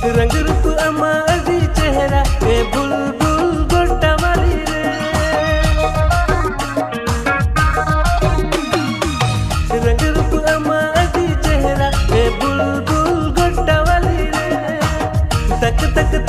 रंग रूप अमा अभी चेहरा ए बुलबुल गोटा वाली रे रंग रूप अमा अभी चेहरा ए बुलबुल गोटा वाली रे तक तक